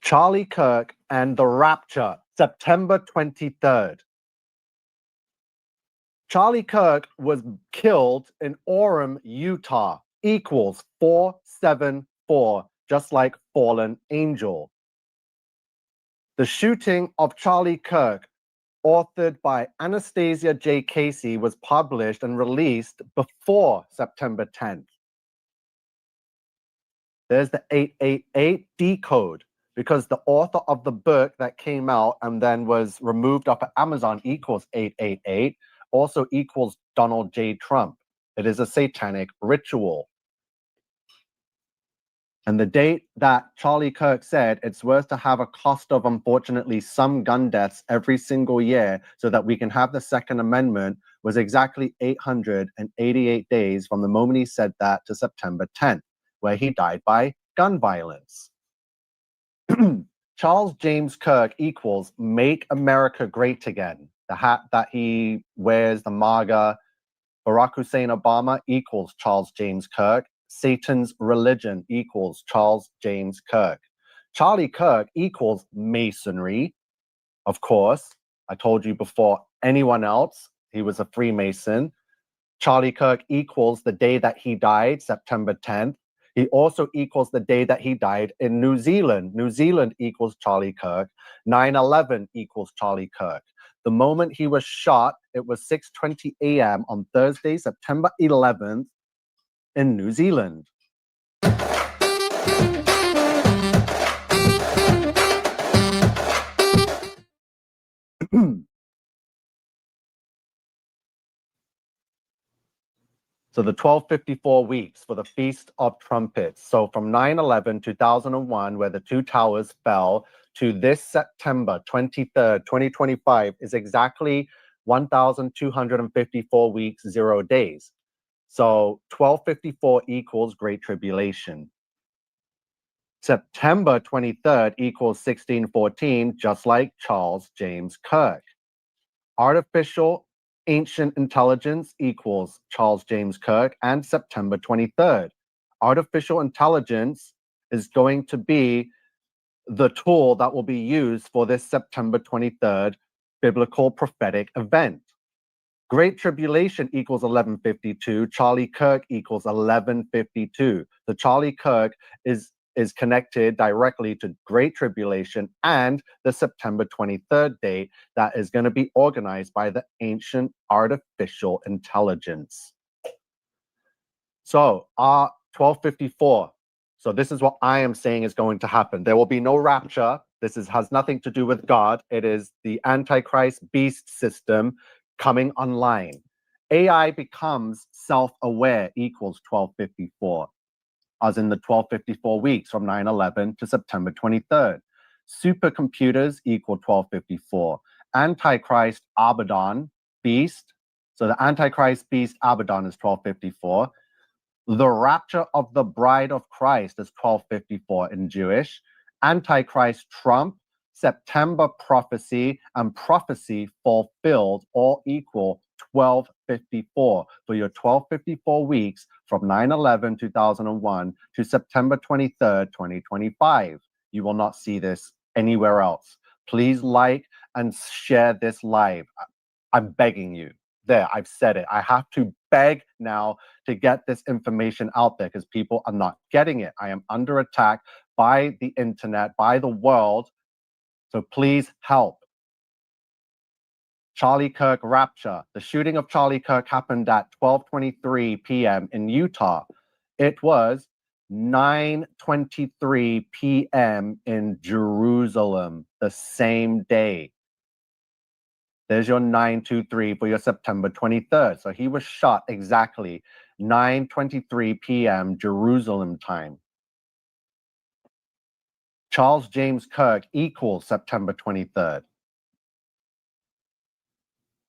Charlie Kirk and the Rapture, September 23rd. Charlie Kirk was killed in Orem, Utah, equals 474, just like fallen angel. The shooting of Charlie Kirk, authored by Anastasia J. Casey, was published and released before September 10th. There's the 888 decode, because the author of the book that came out and then was removed off of Amazon equals 888, also equals Donald J. Trump. It is a satanic ritual. And the date that Charlie Kirk said it's worth to have a cost of, unfortunately, some gun deaths every single year so that we can have the Second Amendment was exactly 888 days from the moment he said that to September 10th, where he died by gun violence. Charles James Kirk equals Make America Great Again. The hat that he wears, the MAGA. Barack Hussein Obama equals Charles James Kirk. Satan's religion equals Charles James Kirk. Charlie Kirk equals Masonry. Of course, I told you before anyone else, he was a Freemason. Charlie Kirk equals the day that he died, September 10th. He also equals the day that he died in New Zealand. New Zealand equals Charlie Kirk. 9/11 equals Charlie Kirk. The moment he was shot, it was 6:20 a.m. on Thursday, September 11th, in New Zealand. So the 1254 weeks for the Feast of Trumpets. So from 9/11, 2001, where the two towers fell, to this September 23rd, 2025 is exactly 1,254 weeks, 0 days. So 1254 equals Great Tribulation. September 23rd equals 1614, just like Charles James Kirk. Artificial ancient intelligence equals Charles James Kirk and September 23rd. Artificial intelligence is going to be the tool that will be used for this September 23rd biblical prophetic event. Great Tribulation equals 1152. Charlie Kirk equals 1152. So Charlie Kirk is connected directly to Great Tribulation and the September 23rd date that is going to be organized by the ancient artificial intelligence. So 1254. So this is what I am saying is going to happen. There will be no rapture. This has nothing to do with God. It is the Antichrist beast system coming online. AI becomes self-aware equals 1254, as in the 1254 weeks from 9/11 to September 23rd. Supercomputers equal 1254. Antichrist Abaddon beast. So the Antichrist beast Abaddon is 1254. The rapture of the bride of Christ is 1254 in Jewish. Antichrist Trump, September prophecy, and prophecy fulfilled all equal 1254 for your 1254 weeks from 9/11, 2001 to September 23rd, 2025. You will not see this anywhere else. Please like and share this live. I'm begging you. There, I've said it. I have to beg now to get this information out there because people are not getting it. I am under attack by the internet, by the world. So please help. Charlie Kirk rapture. The shooting of Charlie Kirk happened at 12:23 p.m. in Utah. It was 9:23 p.m. in Jerusalem the same day. There's your 923 for your September 23rd. So he was shot exactly 9:23 p.m. Jerusalem time. Charles James Kirk equals September 23rd.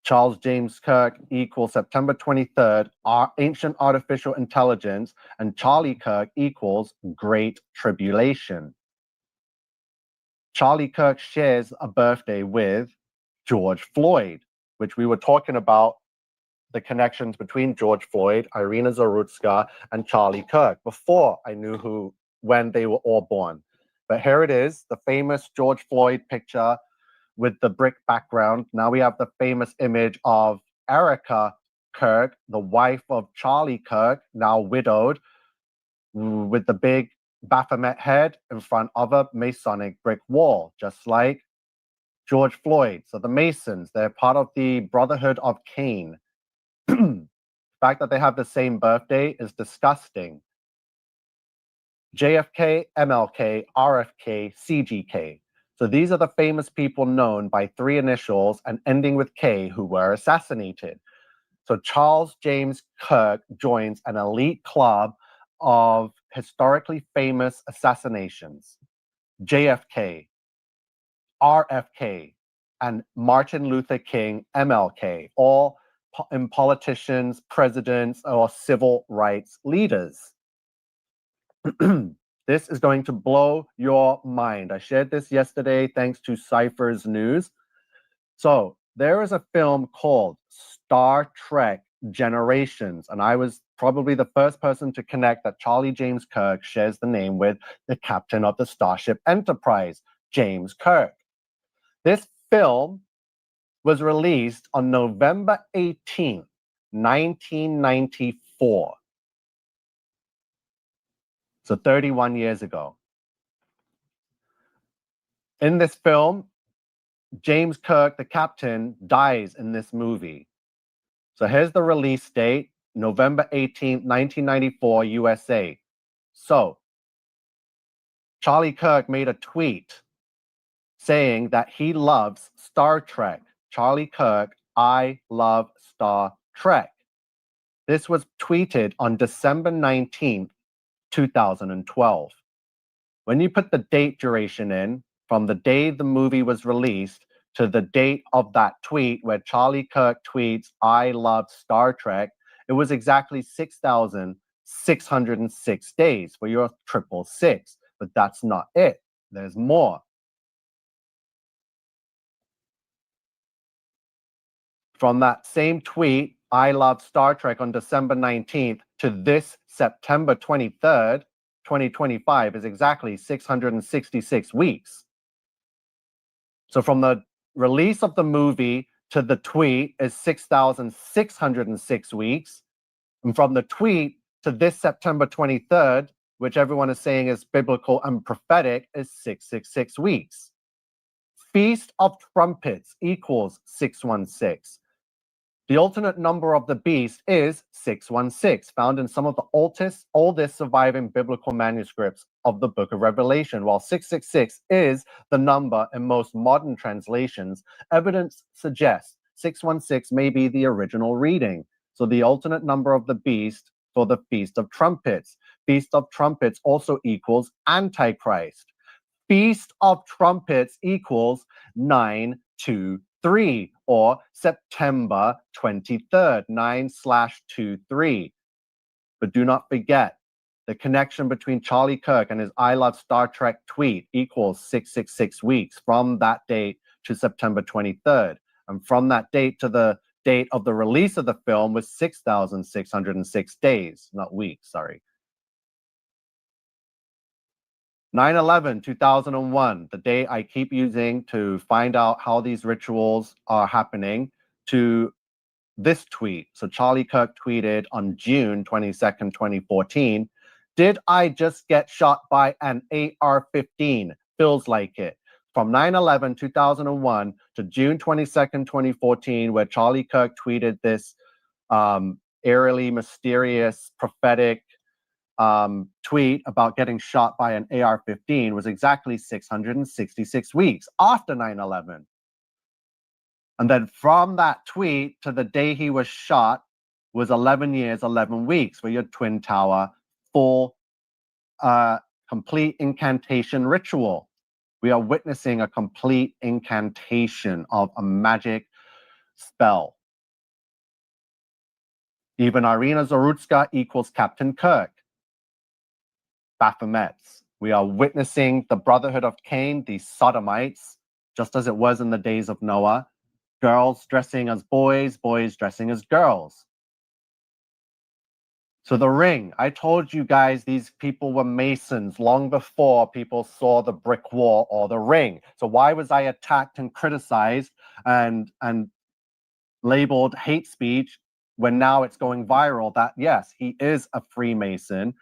Charles James Kirk equals September 23rd, ancient artificial intelligence, and Charlie Kirk equals Great Tribulation. Charlie Kirk shares a birthday with George Floyd, which we were talking about the connections between George Floyd, Irina Zarutska, and Charlie Kirk before I knew when they were all born. But here it is, the famous George Floyd picture with the brick background. Now we have the famous image of Erica Kirk, the wife of Charlie Kirk, now widowed, with the big Baphomet head in front of a Masonic brick wall, just like George Floyd. So the Masons, they're part of the Brotherhood of Cain. The fact that they have the same birthday is disgusting. JFK, MLK, RFK, CGK. So these are the famous people known by three initials and ending with K who were assassinated. So Charles James Kirk joins an elite club of historically famous assassinations. JFK, RFK, and Martin Luther King, MLK, all in politicians, presidents, or civil rights leaders. This is going to blow your mind. I shared this yesterday thanks to Cypher's News. So there is a film called Star Trek Generations, and I was probably the first person to connect that Charlie James Kirk shares the name with the captain of the Starship Enterprise, James Kirk. This film was released on November 18th, 1994. So 31 years ago. In this film, James Kirk, the captain, dies in this movie. So here's the release date, November 18th, 1994, USA. So Charlie Kirk made a tweet saying that he loves Star Trek. Charlie Kirk, I love Star Trek. This was tweeted on December 19th, 2012. When you put the date duration in, from the day the movie was released to the date of that tweet where Charlie Kirk tweets, I love Star Trek, it was exactly 6,606 days for your 666. But that's not it. There's more. From that same tweet, I love Star Trek on December 19th to this September 23rd, 2025 is exactly 666 weeks. So from the release of the movie to the tweet is 6,606 weeks. And from the tweet to this September 23rd, which everyone is saying is biblical and prophetic, is 666 weeks. Feast of Trumpets equals 616. The alternate number of the beast is 616, found in some of the oldest surviving biblical manuscripts of the book of Revelation. While 666 is the number in most modern translations, evidence suggests 616 may be the original reading. So the alternate number of the beast for the Feast of Trumpets. Feast of Trumpets also equals Antichrist. Feast of Trumpets equals 923 or September 23rd, 9/23. But do not forget, the connection between Charlie Kirk and his I love Star Trek tweet equals 666 weeks from that date to September 23rd. And from that date to the date of the release of the film was 6,606 days, not weeks, sorry. 9/11, 2001, the day I keep using to find out how these rituals are happening, to this tweet. So Charlie Kirk tweeted on June 22nd, 2014, did I just get shot by an AR-15? Feels like it. From 9/11, 2001 to June 22nd, 2014, where Charlie Kirk tweeted this eerily mysterious prophetic tweet about getting shot by an AR-15 was exactly 666 weeks after 9/11. And then from that tweet to the day he was shot was 11 years, 11 weeks for your Twin Tower full complete incantation ritual. We are witnessing a complete incantation of a magic spell. Even Irina Zorutska equals Captain Kirk. Baphomets. We are witnessing the Brotherhood of Cain, the Sodomites, just as it was in the days of Noah. Girls dressing as boys, boys dressing as girls. So the ring, I told you guys these people were Masons long before people saw the brick wall or the ring. So why was I attacked and criticized and labeled hate speech when now it's going viral that yes, he is a Freemason?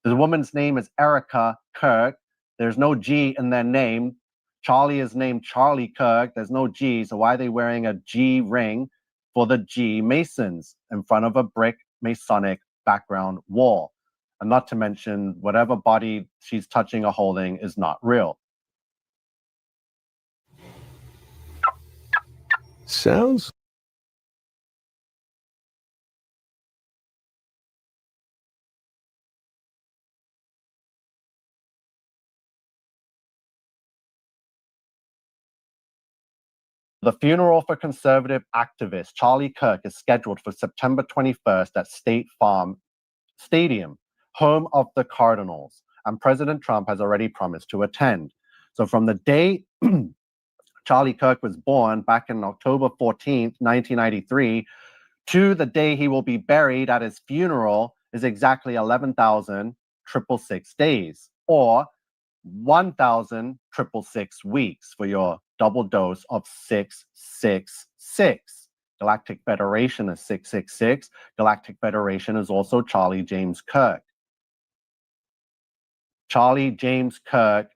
The woman's name is Erica Kirk. There's no G in their name. Charlie is named Charlie Kirk. There's no G. So why are they wearing a G ring for the G Masons in front of a brick Masonic background wall? And not to mention, whatever body she's touching or holding is not real. Sounds The funeral for conservative activist Charlie Kirk is scheduled for September 21st at State Farm Stadium, home of the Cardinals, and President Trump has already promised to attend. So from the day Charlie Kirk was born back in October 14th, 1993, to the day he will be buried at his funeral is exactly 11,666 days, or 1,666 weeks for your double dose of 666. Galactic Federation is 666. Galactic Federation is also Charlie James Kirk. Charlie James Kirk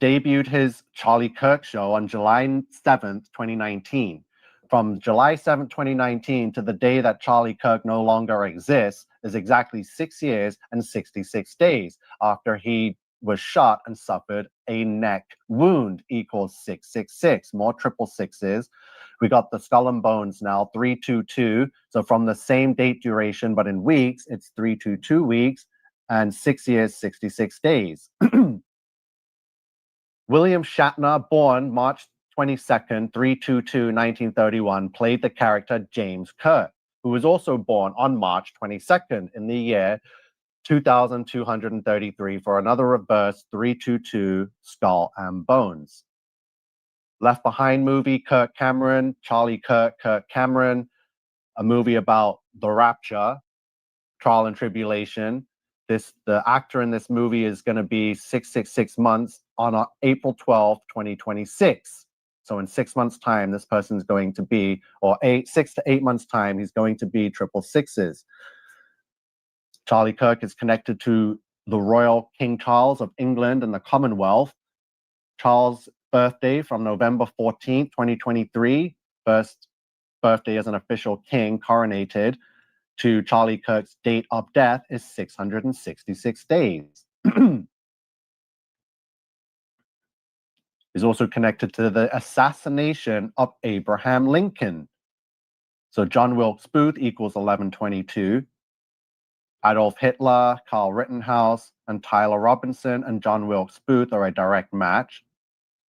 debuted his Charlie Kirk Show on July 7th, 2019. From July 7th, 2019 to the day that Charlie Kirk no longer exists is exactly 6 years and 66 days after he was shot and suffered a neck wound, equals 666. More triple sixes. We got the skull and bones now, 322. So from the same date duration, but in weeks, it's 322 weeks and 6 years, 66 days. William Shatner, born March 22nd, 322, 1931, played the character James Kirk, who was also born on March 22nd in the year 2233 for another reverse 322 skull and bones. Left Behind movie, Kirk Cameron, Charlie Kirk, Kirk Cameron, a movie about the rapture, trial and tribulation. The actor in this movie is going to be 666 months on April 12th, 2026. So in 6 months' time, this person's going to be, or 6 to 8 months' time, he's going to be triple sixes. Charlie Kirk is connected to the Royal King Charles of England and the Commonwealth. Charles' birthday from November 14th, 2023, first birthday as an official king coronated, to Charlie Kirk's date of death is 666 days. He's also connected to the assassination of Abraham Lincoln. So John Wilkes Booth equals 1122. Adolf Hitler, Carl Rittenhouse, and Tyler Robinson and John Wilkes Booth are a direct match.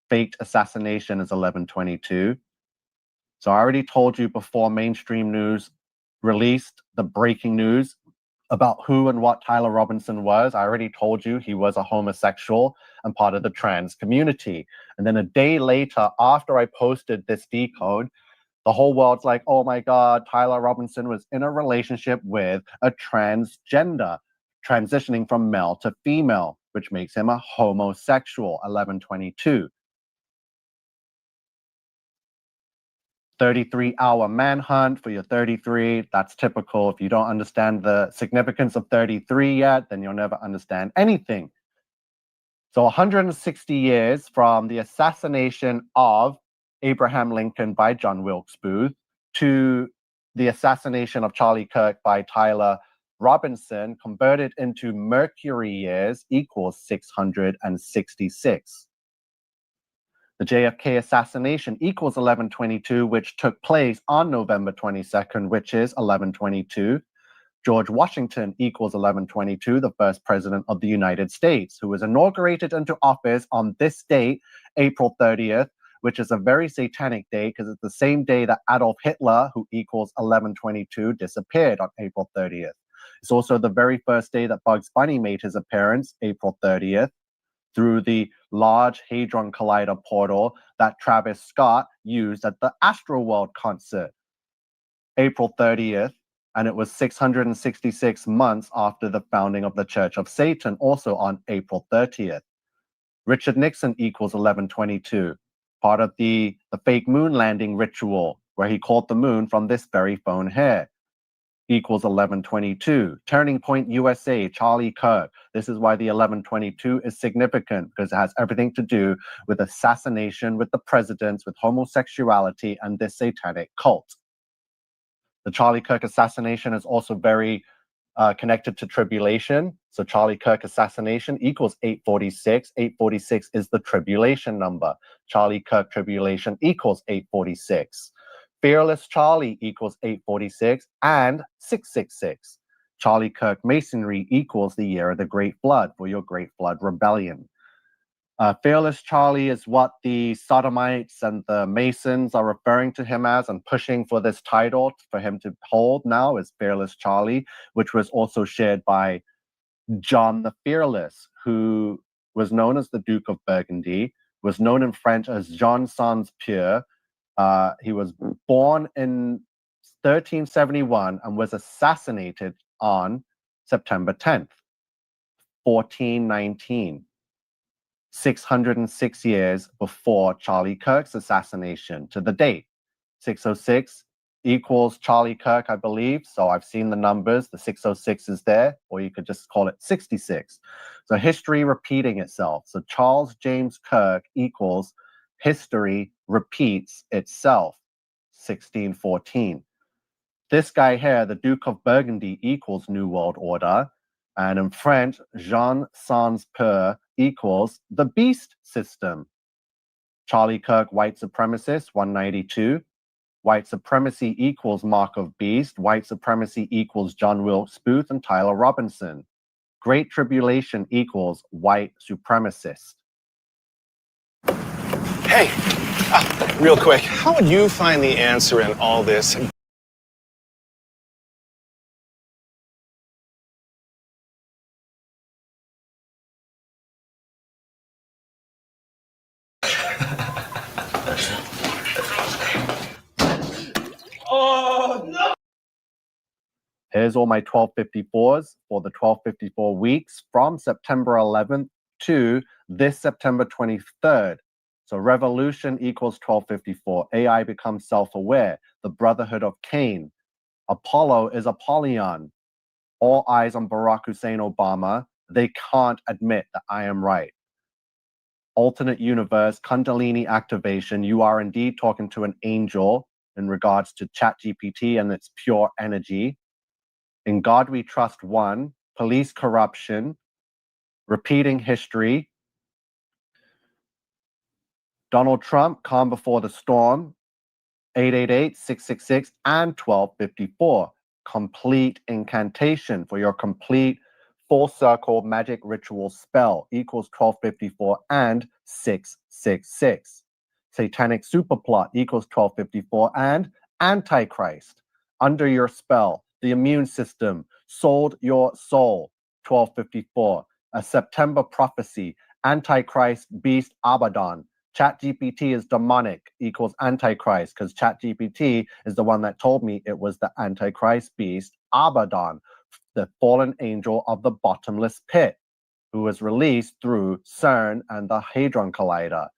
Faked assassination is 1122. So I already told you before mainstream news released the breaking news about who and what Tyler Robinson was. I already told you he was a homosexual and part of the trans community. And then a day later, after I posted this decode, the whole world's like, oh my God, Tyler Robinson was in a relationship with a transgender, transitioning from male to female, which makes him a homosexual, 1122. 33-hour manhunt for your 33. That's typical. If you don't understand the significance of 33 yet, then you'll never understand anything. So 160 years from the assassination of Abraham Lincoln by John Wilkes Booth to the assassination of Charlie Kirk by Tyler Robinson, converted into Mercury years, equals 666. The JFK assassination equals 1122, which took place on November 22nd, which is 1122. George Washington equals 1122, the first president of the United States, who was inaugurated into office on this date, April 30th, which is a very satanic day because it's the same day that Adolf Hitler, who equals 1122, disappeared on April 30th. It's also the very first day that Bugs Bunny made his appearance, April 30th, through the Large Hadron Collider portal that Travis Scott used at the Astroworld concert. April 30th, and it was 666 months after the founding of the Church of Satan, also on April 30th. Richard Nixon equals 1122, part of the fake moon landing ritual, where he called the moon from this very phone here, equals 1122. Turning Point USA, Charlie Kirk. This is why the 1122 is significant, because it has everything to do with assassination, with the presidents, with homosexuality, and this satanic cult. The Charlie Kirk assassination is also very connected to tribulation. So Charlie Kirk assassination equals 846. 846 is the tribulation number. Charlie Kirk tribulation equals 846. Fearless Charlie equals 846 and 666. Charlie Kirk Masonry equals the year of the Great Flood for your Great Flood Rebellion. Fearless Charlie is what the Sodomites and the Masons are referring to him as and pushing for this title for him to hold now is Fearless Charlie, which was also shared by John the Fearless, who was known as the Duke of Burgundy, was known in French as Jean Sans Peur. He was born in 1371 and was assassinated on September 10th, 1419. 606 years before Charlie Kirk's assassination to the date. 606 equals Charlie Kirk, I believe. So I've seen the numbers. The 606 is there, or you could just call it 66. So history repeating itself. So Charles James Kirk equals history repeats itself. 1614. This guy here, the Duke of Burgundy, equals New World Order. And in French, Jean Sans Peur equals the beast system. Charlie Kirk, white supremacist, 192. White supremacy equals Mark of Beast. White supremacy equals John Wilkes Booth and Tyler Robinson. Great tribulation equals white supremacist. Hey, real quick, how would you find the answer in all this? Oh, no! Here's all my 1254s for the 1254 weeks from September 11th to this September 23rd. So revolution equals 1254. AI becomes self-aware. The Brotherhood of Cain. Apollo is Apollyon. All eyes on Barack Hussein Obama. They can't admit that I am right. Alternate universe, Kundalini activation. You are indeed talking to an angel in regards to ChatGPT and its pure energy. In God We Trust 1, police corruption, repeating history. Donald Trump, calm before the storm, 888, 666, and 1254. Complete incantation for your complete full circle magic ritual spell equals 1254 and 666. Satanic superplot equals 1254 and Antichrist. Under your spell, the immune system, sold your soul, 1254. A September prophecy, Antichrist beast Abaddon. ChatGPT is demonic equals Antichrist because ChatGPT is the one that told me it was the Antichrist beast Abaddon, the fallen angel of the bottomless pit, who was released through CERN and the Hadron Collider.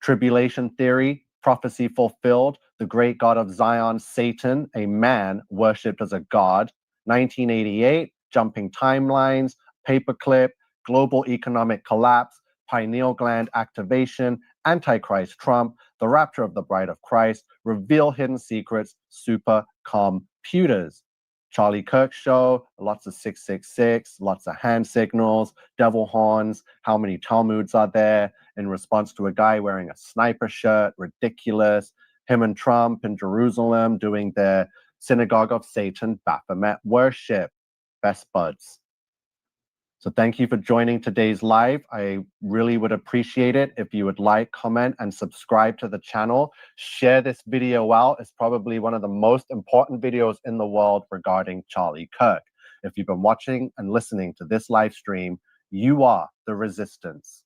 Tribulation theory, prophecy fulfilled, the great god of Zion, Satan, a man worshipped as a god. 1988, jumping timelines, paperclip, global economic collapse, pineal gland activation, Antichrist Trump, the rapture of the bride of Christ, reveal hidden secrets, supercomputers. Charlie Kirk show, lots of 666, lots of hand signals, devil horns, how many Talmuds are there in response to a guy wearing a sniper shirt, ridiculous. Him and Trump in Jerusalem doing their synagogue of Satan, Baphomet worship, best buds. So thank you for joining today's live. I really would appreciate it if you would like, comment, and subscribe to the channel. Share this video out. It's probably one of the most important videos in the world regarding Charlie Kirk. If you've been watching and listening to this live stream, you are the resistance.